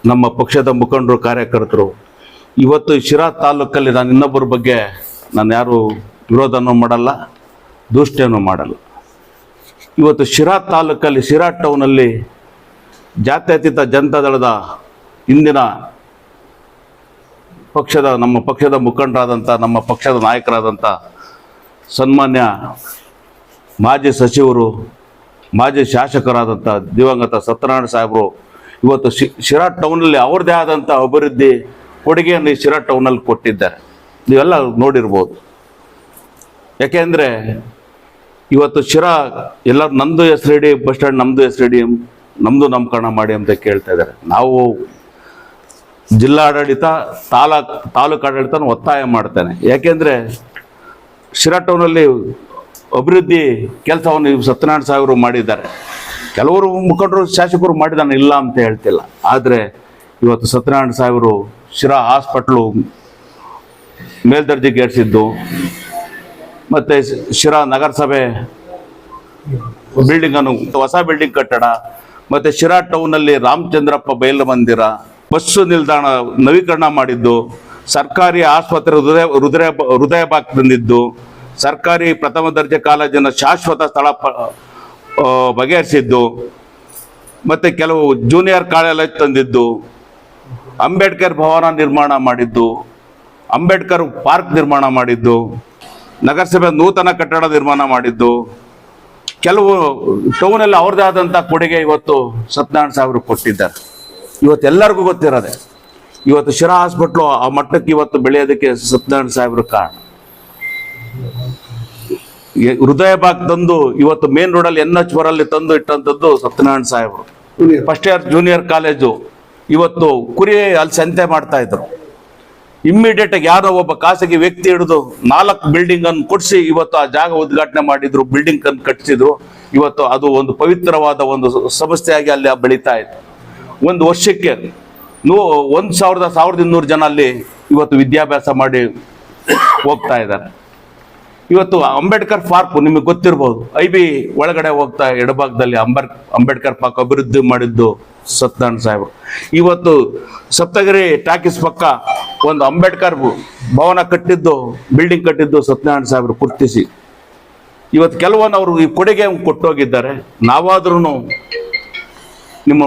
ನಮ್ಮ ಪಕ್ಷದ ಮುಖಂಡರು ಕಾರ್ಯಕರ್ತರು ಇವತ್ತು ಶಿರಾ ತಾಲೂಕಲ್ಲಿ ನಾನು ಇನ್ನೊಬ್ಬರ ಬಗ್ಗೆ ನಾನು ಯಾರು ವಿರೋಧನೂ ಮಾಡಲ್ಲ, ದೂಷ್ಟಿಯನ್ನು ಮಾಡಲ್ಲ. ಇವತ್ತು ಶಿರಾ ತಾಲೂಕಲ್ಲಿ ಶಿರಾ ಟೌನಲ್ಲಿ ಜಾತ್ಯತೀತ ಜನತಾದಳದ ಇಂದಿನ ನಮ್ಮ ಪಕ್ಷದ ಮುಖಂಡರಾದಂಥ, ನಮ್ಮ ಪಕ್ಷದ ನಾಯಕರಾದಂಥ ಸನ್ಮಾನ್ಯ ಮಾಜಿ ಸಚಿವರು, ಮಾಜಿ ಶಾಸಕರಾದಂಥ ದಿವಂಗತ ಸತ್ಯನಾರಾಯಣ ಸಾಹೇಬರು ಇವತ್ತು ಶಿರಾ ಟೌನಲ್ಲಿ ಅವ್ರದ್ದೇ ಆದಂಥ ಅಭಿವೃದ್ಧಿ ಕೊಡುಗೆಯನ್ನು ಈ ಶಿರಾ ಟೌನಲ್ಲಿ ಕೊಟ್ಟಿದ್ದಾರೆ. ನೀವೆಲ್ಲ ನೋಡಿರ್ಬೋದು. ಯಾಕೆಂದರೆ ಇವತ್ತು ಶಿರಾ ಎಲ್ಲರೂ ನಮ್ಮದು ಹೆಸರಿಡಿ, ಬಸ್ ಸ್ಟ್ಯಾಂಡ್ ನಮ್ಮದು ಹೆಸರಿಡಿ, ನಮ್ಮದು ನಾಮಕರಣ ಮಾಡಿ ಅಂತ ಕೇಳ್ತಾ ಇದ್ದಾರೆ. ನಾವು ಜಿಲ್ಲಾಡಳಿತ, ತಾಲೂಕು ಆಡಳಿತನ ಒತ್ತಾಯ ಮಾಡ್ತೇನೆ. ಯಾಕೆಂದರೆ ಶಿರಾ ಟೌನಲ್ಲಿ ಅಭಿವೃದ್ಧಿ ಕೆಲಸವನ್ನು ಸತ್ಯನಾರಾಯಣ ಸಾಹೇಬರು ಮಾಡಿದ್ದಾರೆ. ಕೆಲವರು ಮುಖಂಡರು, ಶಾಸಕರು ಮಾಡಿದಾನೆ, ಇಲ್ಲ ಅಂತ ಹೇಳ್ತಿಲ್ಲ. ಆದರೆ ಇವತ್ತು ಸತ್ಯನಾರಾಯಣ ಸಾಹೇಬರು ಶಿರಾ ಹಾಸ್ಪಿಟ್ಲು ಮೇಲ್ದರ್ಜೆಗೆ ಏರಿಸಿದ್ದು, ಮತ್ತು ಶಿರಾ ನಗರಸಭೆ ಬಿಲ್ಡಿಂಗನ್ನು, ಹೊಸ ಬಿಲ್ಡಿಂಗ್ ಕಟ್ಟಡ, ಮತ್ತು ಶಿರಾ ಟೌನಲ್ಲಿ ರಾಮಚಂದ್ರಪ್ಪ ಬಯಲು ಮಂದಿರ, ಬಸ್ಸು ನಿಲ್ದಾಣ ನವೀಕರಣ ಮಾಡಿದ್ದು, ಸರ್ಕಾರಿ ಆಸ್ಪತ್ರೆ ಹೃದಯ ಭಾಗ ತಂದಿದ್ದು, ಸರ್ಕಾರಿ ಪ್ರಥಮ ದರ್ಜೆ ಕಾಲೇಜಿನ ಶಾಶ್ವತ ಸ್ಥಳ ಬಗೆಹರಿಸಿದ್ದು, ಮತ್ತು ಕೆಲವು ಜೂನಿಯರ್ ಕಾಲೇಜ್ ತಂದಿದ್ದು, ಅಂಬೇಡ್ಕರ್ ಭವನ ನಿರ್ಮಾಣ ಮಾಡಿದ್ದು, ಅಂಬೇಡ್ಕರ್ ಪಾರ್ಕ್ ನಿರ್ಮಾಣ ಮಾಡಿದ್ದು, ನಗರಸಭೆ ನೂತನ ಕಟ್ಟಡ ನಿರ್ಮಾಣ ಮಾಡಿದ್ದು, ಕೆಲವು ಟೌನಲ್ಲಿ ಅವ್ರದ್ದೇ ಆದಂಥ ಕೊಡುಗೆ ಇವತ್ತು ಸತ್ಯನಾರಾಯಣ ಸಾಹೇಬರು ಕೊಟ್ಟಿದ್ದಾರೆ. ಇವತ್ತು ಎಲ್ಲರಿಗೂ ಗೊತ್ತಿರೋದೆ. ಇವತ್ತು ಶಿರಾ ಹಾಸ್ಪಿಟ್ಲು ಆ ಮಟ್ಟಕ್ಕೆ ಇವತ್ತು ಬೆಳೆಯೋದಕ್ಕೆ ಸತ್ಯನಾರಾಯಣ ಸಾಹೇಬರು ಕಾರಣ. ಹೃದಯ ಭಾಗ ತಂದು ಇವತ್ತು ಮೇನ್ ರೋಡಲ್ಲಿ NH4 ಅಲ್ಲಿ ತಂದು ಇಟ್ಟಂಥದ್ದು ಸತ್ಯನಾರಾಯಣ ಸಾಹೇಬರು. ಫಸ್ಟ್ ಇಯರ್ ಜೂನಿಯರ್ ಕಾಲೇಜು ಇವತ್ತು ಕುರಿ ಅಲ್ಲಿ ಸಂತೆ ಮಾಡ್ತಾ ಇದ್ರು. ಇಮ್ಮಿಡಿಯೇಟ್ ಆಗಿ ಯಾರೋ ಒಬ್ಬ ಖಾಸಗಿ ವ್ಯಕ್ತಿ ಹಿಡಿದು 4 ಬಿಲ್ಡಿಂಗ್ ಅನ್ನು ಕೊಡಿಸಿ ಇವತ್ತು ಆ ಜಾಗ ಉದ್ಘಾಟನೆ ಮಾಡಿದ್ರು, ಬಿಲ್ಡಿಂಗ್ ಅನ್ನು ಕಟ್ಟಿಸಿದ್ರು. ಇವತ್ತು ಅದು ಒಂದು ಪವಿತ್ರವಾದ ಒಂದು ಸಂಸ್ಥೆಯಾಗಿ ಅಲ್ಲಿ ಬೆಳೀತಾ ಇತ್ತು. ಒಂದು ವರ್ಷಕ್ಕೆ 1,200 ಜನ ಅಲ್ಲಿ ಇವತ್ತು ವಿದ್ಯಾಭ್ಯಾಸ ಮಾಡಿ ಹೋಗ್ತಾ ಇದ್ದಾರೆ. ಇವತ್ತು ಅಂಬೇಡ್ಕರ್ ಪಾರ್ಕ್ ನಿಮಗೆ ಗೊತ್ತಿರ್ಬೋದು, IB ಒಳಗಡೆ ಹೋಗ್ತಾ ಎಡಭಾಗದಲ್ಲಿ ಅಂಬೇಡ್ಕರ್ ಪಾರ್ಕ್ ಅಭಿವೃದ್ಧಿ ಮಾಡಿದ್ದು ಸತ್ಯನಾರಾಯಣ ಸಾಹೇಬರು. ಇವತ್ತು ಸಪ್ತಗಿರಿ ಟಾಕೀಸ್ ಪಕ್ಕ ಒಂದು ಅಂಬೇಡ್ಕರ್ ಭವನ ಕಟ್ಟಿದ್ದು, ಬಿಲ್ಡಿಂಗ್ ಕಟ್ಟಿದ್ದು ಸತ್ಯನಾರಾಯಣ ಸಾಹೇಬರು ಗುರ್ತಿಸಿ. ಇವತ್ತು ಕೆಲವೊಂದು ಅವರು ಈ ಕೊಡುಗೆ ಕೊಟ್ಟೋಗಿದ್ದಾರೆ. ನಾವಾದ್ರೂ ನಿಮ್ಮ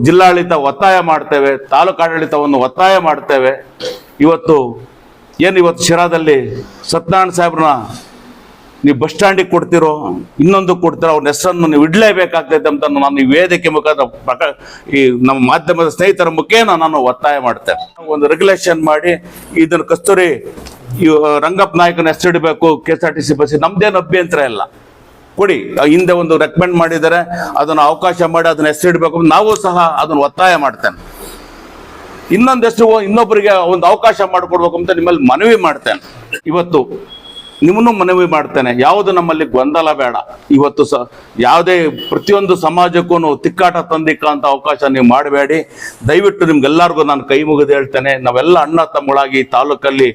ಜಿಲ್ಲಾಡಳಿತ ಒತ್ತಾಯ ಮಾಡ್ತೇವೆ, ತಾಲೂಕು ಆಡಳಿತವನ್ನು ಒತ್ತಾಯ ಮಾಡ್ತೇವೆ. ಇವತ್ತು ಶಿರಾದಲ್ಲಿ ಸತ್ಯನಾರಾಯಣ ಸಾಹೇಬ್ರನ್ನ ನೀವು ಬಸ್ ಸ್ಟ್ಯಾಂಡಿಗೆ ಕೊಡ್ತಿರೋ, ಇನ್ನೊಂದು ಕೊಡ್ತಿರೋ, ಅವ್ರ ಹೆಸರನ್ನು ನೀವು ಇಡಲೇಬೇಕಾಗ್ತೈತೆ ಅಂತ ನಾನು ಈ ವೇದಿಕೆ ಮುಖಾಂತರ ಈ ನಮ್ಮ ಮಾಧ್ಯಮದ ಸ್ನೇಹಿತರ ಮುಖೇನ ನಾನು ಒತ್ತಾಯ ಮಾಡ್ತೇನೆ. ಒಂದು ರೆಗ್ಯುಲೇಷನ್ ಮಾಡಿ ಇದನ್ನು ಕಸ್ತೂರಿ ರಂಗಪ್ಪ ನಾಯಕನ ಹೆಸರಿಡಬೇಕು KSRTC ಬಸ್. ನಮ್ದೇನು ಅಭ್ಯಂತರ ಇಲ್ಲ, ಕೊಡಿ. ಹಿಂದೆ ಒಂದು ರೆಕಮೆಂಡ್ ಮಾಡಿದ್ದಾರೆ, ಅದನ್ನು ಅವಕಾಶ ಮಾಡಿ ಅದನ್ನ ಹೆಸರಿಡಬೇಕು. ನಾವು ಸಹ ಅದನ್ನು ಒತ್ತಾಯ ಮಾಡ್ತೇನೆ. ಇನ್ನೊಂದು ಹೆಸರು ಇನ್ನೊಬ್ಬರಿಗೆ ಒಂದು ಅವಕಾಶ ಮಾಡಿಕೊಡ್ಬೇಕು ಅಂತ ನಿಮ್ಮಲ್ಲಿ ಮನವಿ ಮಾಡ್ತೇನೆ. ಇವತ್ತು ನಿಮ್ಮನ್ನು ಮನವಿ ಮಾಡ್ತೇನೆ, ಯಾವುದು ನಮ್ಮಲ್ಲಿ ಗೊಂದಲ ಬೇಡ. ಇವತ್ತು ಯಾವುದೇ ಪ್ರತಿಯೊಂದು ಸಮಾಜಕ್ಕೂ ತಿಕ್ಕಾಟ ತಂದಿಕ್ಕ ಅಂತ ಅವಕಾಶ ನೀವು ಮಾಡಬೇಡಿ. ದಯವಿಟ್ಟು ನಿಮ್ಗೆಲ್ಲರಿಗೂ ನಾನು ಕೈ ಮುಗಿದು ಹೇಳ್ತೇನೆ, ನಾವೆಲ್ಲ ಅಣ್ಣ ತಮ್ಮಗಳಾಗಿ ತಾಲೂಕಲ್ಲಿ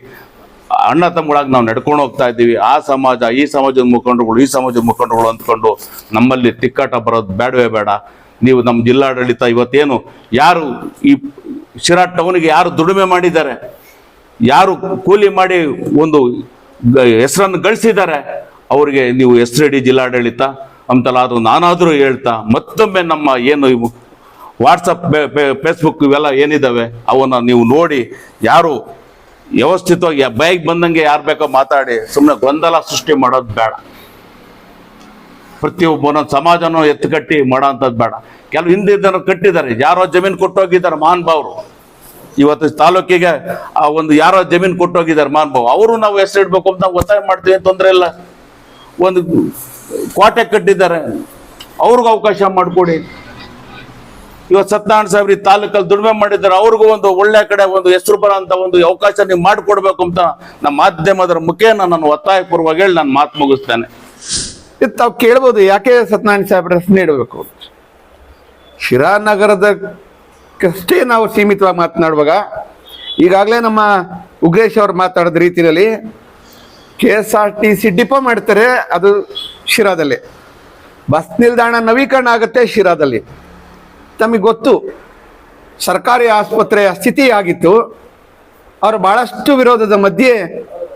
ಅಣ್ಣ ತಮ್ಮಗಳಾಗಿ ನಾವು ನಡ್ಕೊಂಡು ಹೋಗ್ತಾ ಇದ್ದೀವಿ. ಆ ಸಮಾಜ, ಈ ಸಮಾಜದ ಮುಖಂಡರುಗಳು, ಈ ಸಮಾಜದ ಮುಖಂಡರುಗಳು ಅಂದ್ಕೊಂಡು ನಮ್ಮಲ್ಲಿ ತಿಕ್ಕಾಟ ಬರೋದು ಬೇಡವೇ ಬೇಡ. ನೀವು ನಮ್ಮ ಜಿಲ್ಲಾಡಳಿತ ಇವತ್ತೇನು ಯಾರು ಈ ಶಿರಾ ಟೌನಿಗೆ ಯಾರು ದುಡಿಮೆ ಮಾಡಿದ್ದಾರೆ, ಯಾರು ಕೂಲಿ ಮಾಡಿ ಒಂದು ಹೆಸರನ್ನು ಗಳಿಸಿದ್ದಾರೆ, ಅವರಿಗೆ ನೀವು ಹೆಸರಿಡಿ ಜಿಲ್ಲಾಡಳಿತ ಅಂತಲ್ಲ. ಅದು ನಾನಾದರೂ ಹೇಳ್ತಾ ಮತ್ತೊಮ್ಮೆ ನಮ್ಮ ಏನು ವಾಟ್ಸಪ್, ಫೇಸ್ಬುಕ್ ಇವೆಲ್ಲ ಏನಿದ್ದಾವೆ ಅವನ್ನ ನೀವು ನೋಡಿ, ಯಾರು ವ್ಯವಸ್ಥಿತವಾಗಿ ಬೈಕ್ ಬಂದಂಗೆ ಯಾರು ಬೇಕೋ ಮಾತಾಡಿ ಸುಮ್ಮನೆ ಗೊಂದಲ ಸೃಷ್ಟಿ ಮಾಡೋದು ಬೇಡ. ಪ್ರತಿಯೊಬ್ಬನ ಸಮಾಜನೂ ಎತ್ತುಕಟ್ಟಿ ಮಾಡೋ ಅಂಥದ್ದು ಬೇಡ. ಕೆಲವು ಹಿಂದಿದ್ದನ್ನು ಕಟ್ಟಿದ್ದಾರೆ, ಯಾರೋ ಜಮೀನು ಕೊಟ್ಟೋಗಿದ್ದಾರೆ ಮಹಾನುಭಾವರು. ಇವತ್ತು ತಾಲೂಕಿಗೆ ಒಂದು ಯಾರೋ ಜಮೀನು ಕೊಟ್ಟೋಗಿದ್ದಾರೆ ಮಹಾನುಭಾವ, ಅವರು ನಾವು ಹೆಸರಿಡ್ಬೇಕು ಅಂತ ನಾವು ಒತ್ತಾಯ ಮಾಡ್ತೀವಿ, ತೊಂದರೆ ಇಲ್ಲ. ಒಂದು ಕೋಟೆ ಕಟ್ಟಿದ್ದಾರೆ, ಅವ್ರಿಗೂ ಅವಕಾಶ ಮಾಡಿಕೊಡಿ. ಇವತ್ತು ಸತ್ಯನಾರಾಯಣ ಸಾಹೇಬ್ರು ಈ ತಾಲೂಕಲ್ಲಿ ದುಡಿಮೆ ಮಾಡಿದ್ದಾರೆ, ಅವ್ರಿಗೂ ಒಂದು ಒಳ್ಳೆ ಕಡೆ ಒಂದು ಹೆಸರು ಬರೋ ಅಂತ ಒಂದು ಅವಕಾಶ ನೀವು ಮಾಡಿಕೊಡ್ಬೇಕು ಅಂತ ನಮ್ಮ ಮಾಧ್ಯಮದ ಮುಖೇನ ನಾನು ಒತ್ತಾಯಪೂರ್ವವಾಗಿ ಹೇಳಿ ನಾನು ಮಾತು ಮುಗಿಸ್ತೇನೆ. ತಾವು ಕೇಳ್ಬೋದು, ಯಾಕೆ ಸತ್ಯನಾರಾಯಣ ಸಾಹೇಬ್ರ ಹೆಸರು ನೀಡಬೇಕು? ಶಿರಾ ನಗರದಕ್ಕಷ್ಟೇ ನಾವು ಸೀಮಿತವಾಗಿ ಮಾತನಾಡುವಾಗ, ಈಗಾಗಲೇ ನಮ್ಮ ಉಗ್ರೇಶ್ ಅವರು ಮಾತಾಡಿದ ರೀತಿಯಲ್ಲಿ KSRTC ಡಿಪೋ ಮಾಡ್ತಾರೆ, ಅದು ಶಿರಾದಲ್ಲಿ. ಬಸ್ ನಿಲ್ದಾಣ ನವೀಕರಣ ಆಗುತ್ತೆ ಶಿರಾದಲ್ಲಿ. ತಮಗೆ ಗೊತ್ತು, ಸರ್ಕಾರಿ ಆಸ್ಪತ್ರೆಯ ಸ್ಥಿತಿ ಆಗಿತ್ತು. ಅವರು ಬಹಳಷ್ಟು ವಿರೋಧದ ಮಧ್ಯೆ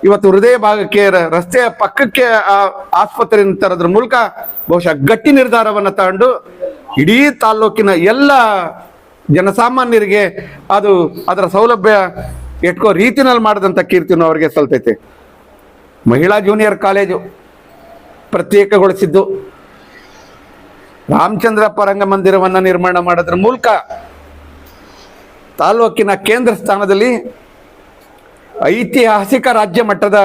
ಇವತ್ತು ಹೃದಯ ಭಾಗಕ್ಕೆ ರಸ್ತೆಯ ಪಕ್ಕಕ್ಕೆ ಆ ಆಸ್ಪತ್ರೆಯನ್ನು ತರೋದ್ರ ಮೂಲಕ ಬಹುಶಃ ಗಟ್ಟಿ ನಿರ್ಧಾರವನ್ನು ತಗೊಂಡು ಇಡೀ ತಾಲ್ಲೂಕಿನ ಎಲ್ಲ ಜನಸಾಮಾನ್ಯರಿಗೆ ಅದರ ಸೌಲಭ್ಯ ಎಟ್ಕೋ ರೀತಿನಲ್ಲಿ ಮಾಡಿದಂಥ ಕೀರ್ತಿನೂ ಅವರಿಗೆ ಸಲ್ತೈತೆ. ಮಹಿಳಾ ಜೂನಿಯರ್ ಕಾಲೇಜು ಪ್ರತ್ಯೇಕಗೊಳಿಸಿದ್ದು, ರಾಮಚಂದ್ರಪ್ಪ ರಂಗಮಂದಿರವನ್ನು ನಿರ್ಮಾಣ ಮಾಡೋದ್ರ ಮೂಲಕ ತಾಲ್ಲೂಕಿನ ಕೇಂದ್ರ ಸ್ಥಾನದಲ್ಲಿ ಐತಿಹಾಸಿಕ ರಾಜ್ಯ ಮಟ್ಟದ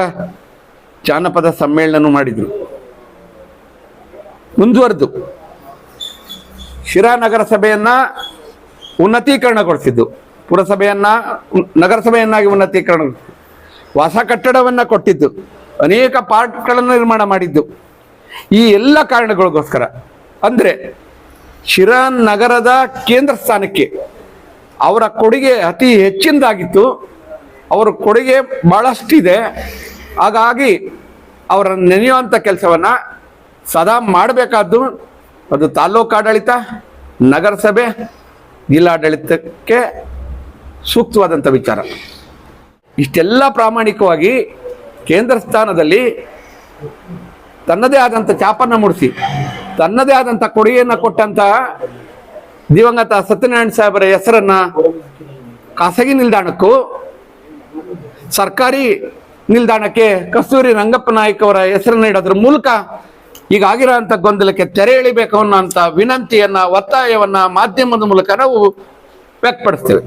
ಜಾನಪದ ಸಮ್ಮೇಳನ ಮಾಡಿದ್ರು. ಮುಂದುವರೆದು ಶಿರಾ ನಗರಸಭೆಯನ್ನ ಉನ್ನತೀಕರಣಗೊಳಿಸಿದ್ದು, ಪುರಸಭೆಯನ್ನ ನಗರಸಭೆಯನ್ನಾಗಿ ಉನ್ನತೀಕರಣ, ಹೊಸ ಕಟ್ಟಡವನ್ನ ಕೊಟ್ಟಿದ್ದು, ಅನೇಕ ಪಾರ್ಕ್ಗಳನ್ನು ನಿರ್ಮಾಣ ಮಾಡಿದ್ದು. ಈ ಎಲ್ಲ ಕಾರಣಗಳಿಗೋಸ್ಕರ ಅಂದರೆ ಶಿರಾ ನಗರದ ಕೇಂದ್ರ ಸ್ಥಾನಕ್ಕೆ ಅವರ ಕೊಡುಗೆ ಅತಿ ಹೆಚ್ಚಿನದಾಗಿತ್ತು. ಅವರ ಕೊಡುಗೆ ಬಹಳಷ್ಟಿದೆ. ಹಾಗಾಗಿ ಅವರನ್ನು ನೆನೆಯುವಂಥ ಕೆಲಸವನ್ನು ಸದಾ ಮಾಡಬೇಕಾದ್ದು ಅದು ತಾಲ್ಲೂಕು ಆಡಳಿತ, ನಗರಸಭೆ, ಜಿಲ್ಲಾಡಳಿತಕ್ಕೆ ಸೂಕ್ತವಾದಂಥ ವಿಚಾರ. ಇಷ್ಟೆಲ್ಲ ಪ್ರಾಮಾಣಿಕವಾಗಿ ಕೇಂದ್ರ ಸ್ಥಾನದಲ್ಲಿ ತನ್ನದೇ ಆದಂಥ ಛಾಪನ್ನು ಮೂಡಿಸಿ ತನ್ನದೇ ಆದಂಥ ಕೊಡುಗೆಯನ್ನು ಕೊಟ್ಟಂಥ ದಿವಂಗತ ಸತ್ಯನಾರಾಯಣ ಸಾಹೇಬರ ಹೆಸರನ್ನ ಖಾಸಗಿ ನಿಲ್ದಾಣಕ್ಕೂ ಸರ್ಕಾರಿ ನಿಲ್ದಾಣಕ್ಕೆ ಕಸ್ತೂರಿ ರಂಗಪ್ಪ ನಾಯ್ಕ ಅವರ ಹೆಸರನ್ನು ಇಡೋದ್ರ ಮೂಲಕ ಈಗಾಗಿರೋಂಥ ಗೊಂದಲಕ್ಕೆ ತೆರೆ ಎಳಿಬೇಕು ಅನ್ನೋಂಥ ವಿನಂತಿಯನ್ನ, ಒತ್ತಾಯವನ್ನ ಮಾಧ್ಯಮದ ಮೂಲಕ ನಾವು ವ್ಯಕ್ತಪಡಿಸ್ತೇವೆ.